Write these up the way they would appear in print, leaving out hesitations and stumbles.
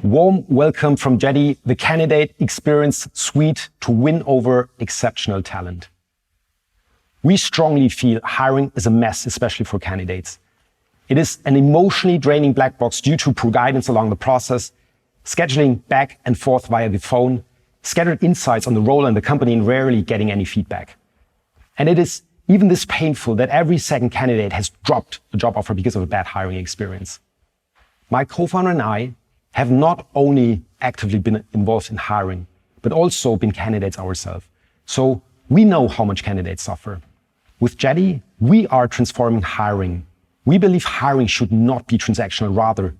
Warm welcome from Jetty, the candidate experience suite to win over exceptional talent. We strongly feel hiring is a mess, especially for candidates. It is an emotionally draining black box due to poor guidance along the process, scheduling back and forth via the phone, scattered insights on the role and the company, and rarely getting any feedback. And it is even this painful that every second candidate has dropped a job offer because of a bad hiring experience. My co-founder and I have not only actively been involved in hiring, but also been candidates ourselves. So we know how much candidates suffer. With Jetty, we are transforming hiring. We believe hiring should not be transactional, rather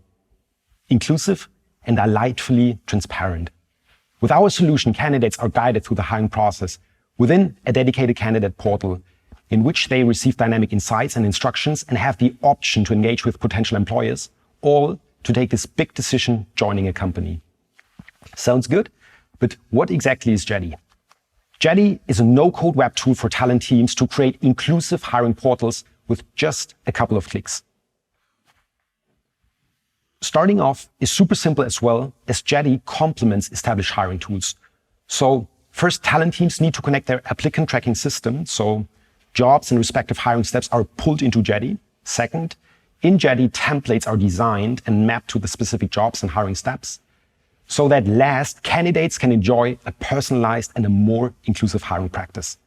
inclusive and delightfully transparent. With our solution, candidates are guided through the hiring process within a dedicated candidate portal in which they receive dynamic insights and instructions and have the option to engage with potential employers, all to take this big decision joining a company. Sounds good, but what exactly is Jetty? Jetty is a no-code web tool for talent teams to create inclusive hiring portals with just a couple of clicks. Starting off is super simple as well, as Jetty complements established hiring tools. So first, talent teams need to connect their applicant tracking system, so jobs and respective hiring steps are pulled into Jetty. Second, in Jetty, templates are designed and mapped to the specific jobs and hiring steps, so that last, candidates can enjoy a personalized and a more inclusive hiring practice.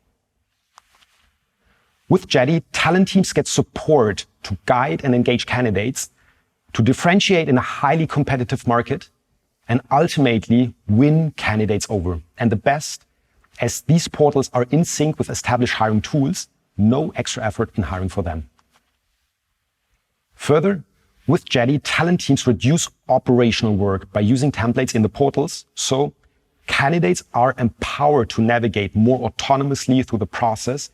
With Jetty, talent teams get support to guide and engage candidates, to differentiate in a highly competitive market, and ultimately win candidates over. And the best, as these portals are in sync with established hiring tools, no extra effort in hiring for them. Further, with Jetty, talent teams reduce operational work by using templates in the portals, so candidates are empowered to navigate more autonomously through the process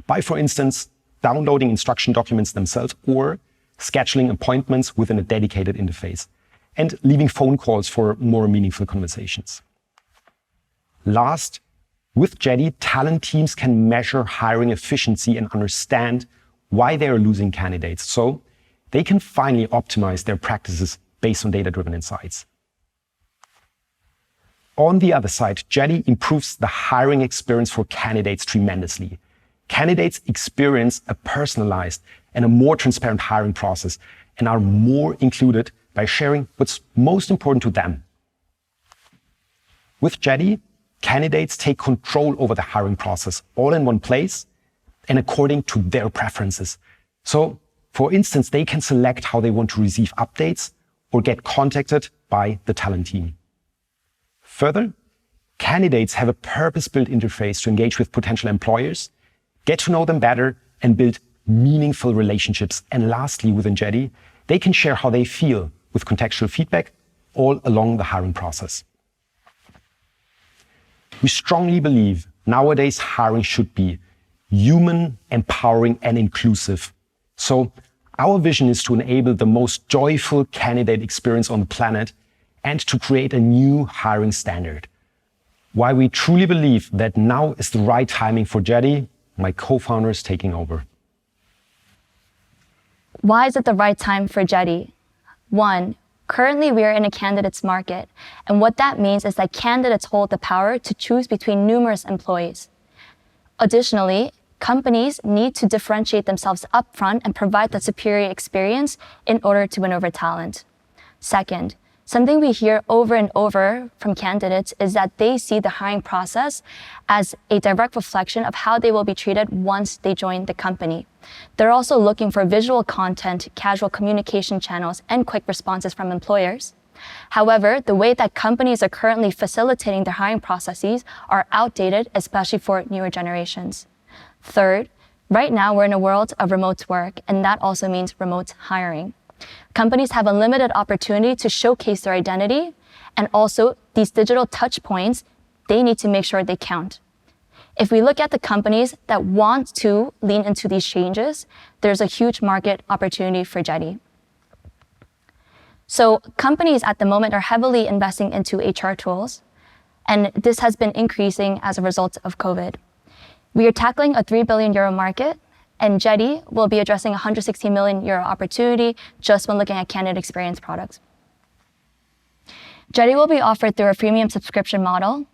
by, for instance, downloading instruction documents themselves or scheduling appointments within a dedicated interface and leaving phone calls for more meaningful conversations. Last, with Jetty, talent teams can measure hiring efficiency and understand why they are losing candidates, so they can finally optimize their practices based on data-driven insights. On the other side, Jetty improves the hiring experience for candidates tremendously. Candidates experience a personalized and a more transparent hiring process and are more included by sharing what's most important to them. With Jetty, candidates take control over the hiring process all in one place and according to their preferences. So, for instance, they can select how they want to receive updates or get contacted by the talent team. Further, candidates have a purpose-built interface to engage with potential employers, get to know them better, and build meaningful relationships. And lastly, within Jetty, they can share how they feel with contextual feedback all along the hiring process. We strongly believe nowadays hiring should be human, empowering, and inclusive. So our vision is to enable the most joyful candidate experience on the planet and to create a new hiring standard. Why we truly believe that now is the right timing for Jetty, my co-founder is taking over. Why is it the right time for Jetty? 1, currently we are in a candidates market, and what that means is that candidates hold the power to choose between numerous employees. Additionally, companies need to differentiate themselves upfront and provide that superior experience in order to win over talent. Second, something we hear over and over from candidates is that they see the hiring process as a direct reflection of how they will be treated once they join the company. They're also looking for visual content, casual communication channels, and quick responses from employers. However, the way that companies are currently facilitating their hiring processes are outdated, especially for newer generations. Third, right now we're in a world of remote work, and that also means remote hiring. Companies have a limited opportunity to showcase their identity, and also these digital touch points, they need to make sure they count. If we look at the companies that want to lean into these changes, there's a huge market opportunity for Jetty. So companies at the moment are heavily investing into HR tools, and this has been increasing as a result of COVID. We are tackling a €3 billion market, and Jetty will be addressing a €160 million opportunity just when looking at candidate experience products. Jetty will be offered through a freemium subscription model,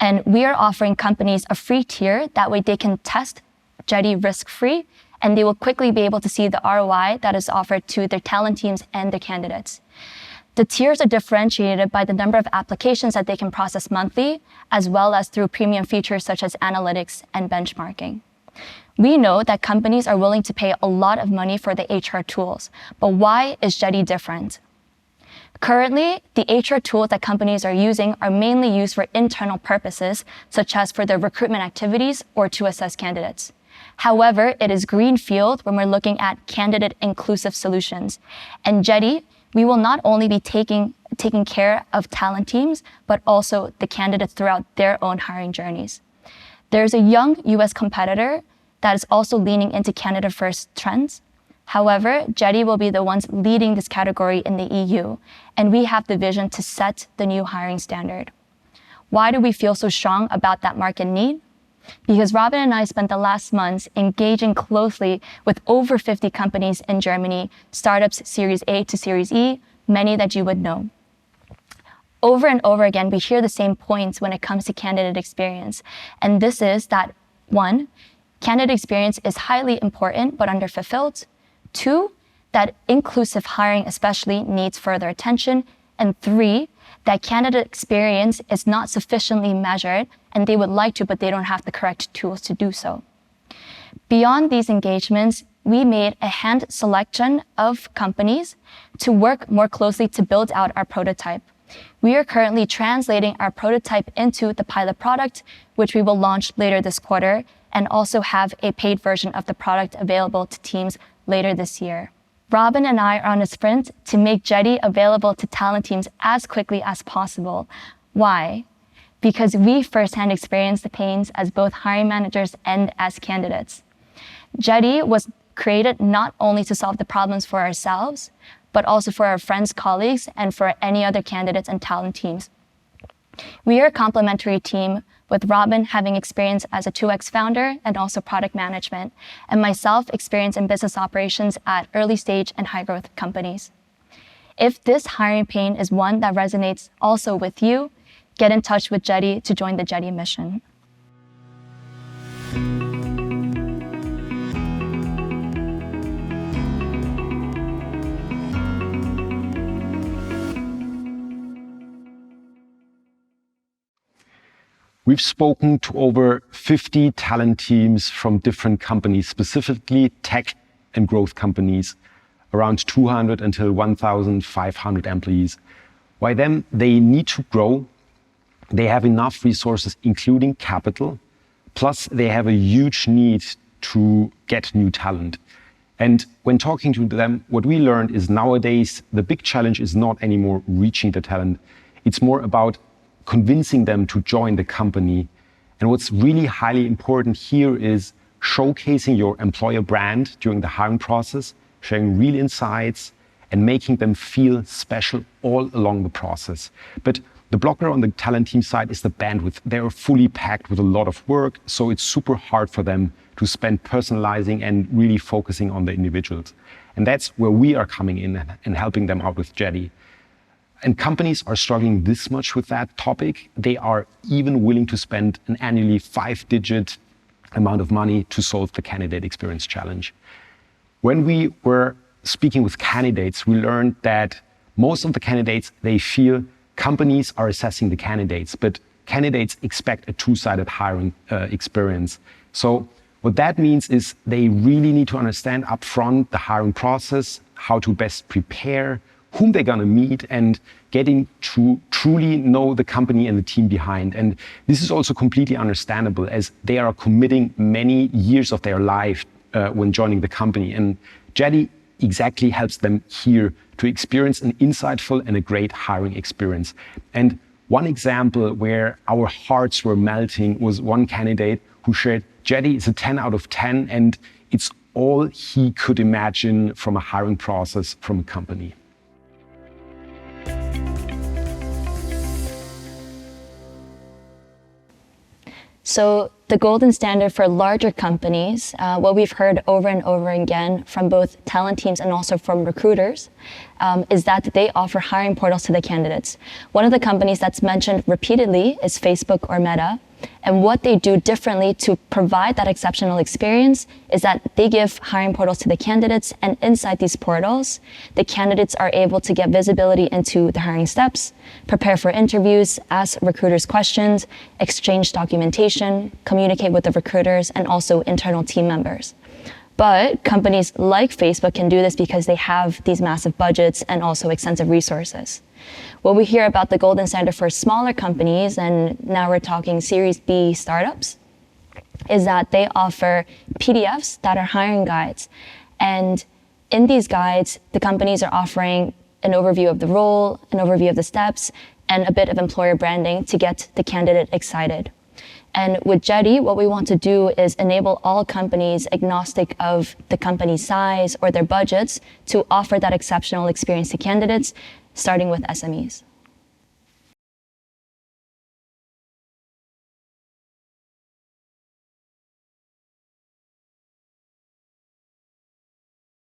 and we are offering companies a free tier. That way they can test Jetty risk-free, and they will quickly be able to see the ROI that is offered to their talent teams and their candidates. The tiers are differentiated by the number of applications that they can process monthly, as well as through premium features such as analytics and benchmarking. We know that companies are willing to pay a lot of money for the HR tools, but why is Jetty different? Currently, the HR tools that companies are using are mainly used for internal purposes, such as for their recruitment activities or to assess candidates. However, it is greenfield when we're looking at candidate-inclusive solutions. And Jetty, we will not only be taking care of talent teams, but also the candidates throughout their own hiring journeys. There's a young US competitor that is also leaning into Canada-first trends. However, Jetty will be the ones leading this category in the EU, and we have the vision to set the new hiring standard. Why do we feel so strong about that market need? Because Robin and I spent the last months engaging closely with over 50 companies in Germany, startups Series A to Series E, many that you would know. Over and over again, we hear the same points when it comes to candidate experience. And this is that, 1, candidate experience is highly important but underfulfilled. 2, that inclusive hiring especially needs further attention. And 3, that candidate experience is not sufficiently measured and they would like to, but they don't have the correct tools to do so. Beyond these engagements, we made a hand selection of companies to work more closely to build out our prototype. We are currently translating our prototype into the pilot product, which we will launch later this quarter, and also have a paid version of the product available to teams later this year. Robin and I are on a sprint to make Jetty available to talent teams as quickly as possible. Why? Because we firsthand experienced the pains as both hiring managers and as candidates. Jetty was created not only to solve the problems for ourselves, but also for our friends, colleagues, and for any other candidates and talent teams. We are a complementary team, with Robin having experience as a 2X founder and also product management, and myself experience in business operations at early stage and high growth companies. If this hiring pain is one that resonates also with you, get in touch with Jetty to join the Jetty Mission. We've spoken to over 50 talent teams from different companies, specifically tech and growth companies, around 200 until 1,500 employees. Why then they need to grow, they have enough resources, including capital, plus they have a huge need to get new talent. And when talking to them, what we learned is nowadays, the big challenge is not anymore reaching the talent. It's more about convincing them to join the company. And what's really highly important here is showcasing your employer brand during the hiring process, sharing real insights, and making them feel special all along the process. But the blocker on the talent team side is the bandwidth. They're fully packed with a lot of work, so it's super hard for them to spend personalizing and really focusing on the individuals. And that's where we are coming in and helping them out with Jetty. And companies are struggling this much with that topic. They are even willing to spend an annually 5-digit amount of money to solve the candidate experience challenge. When we were speaking with candidates, we learned that most of the candidates, they feel companies are assessing the candidates, but candidates expect a two-sided hiring experience. So what that means is they really need to understand upfront the hiring process, how to best prepare, whom they're going to meet, and getting to truly know the company and the team behind. And this is also completely understandable, as they are committing many years of their life when joining the company. And Jetty exactly helps them here to experience an insightful and a great hiring experience. And one example where our hearts were melting was one candidate who shared Jetty is a 10 out of 10, and it's all he could imagine from a hiring process from a company. So the golden standard for larger companies, what we've heard over and over again from both talent teams and also from recruiters, is that they offer hiring portals to the candidates. One of the companies that's mentioned repeatedly is Facebook or Meta. And what they do differently to provide that exceptional experience is that they give hiring portals to the candidates, and inside these portals, the candidates are able to get visibility into the hiring steps, prepare for interviews, ask recruiters questions, exchange documentation, communicate with the recruiters, and also internal team members. But companies like Facebook can do this because they have these massive budgets and also extensive resources. What we hear about the golden standard for smaller companies, and now we're talking Series B startups, is that they offer PDFs that are hiring guides. And in these guides, the companies are offering an overview of the role, an overview of the steps, and a bit of employer branding to get the candidate excited. And with Jetty, what we want to do is enable all companies, agnostic of the company's size or their budgets, to offer that exceptional experience to candidates, starting with SMEs.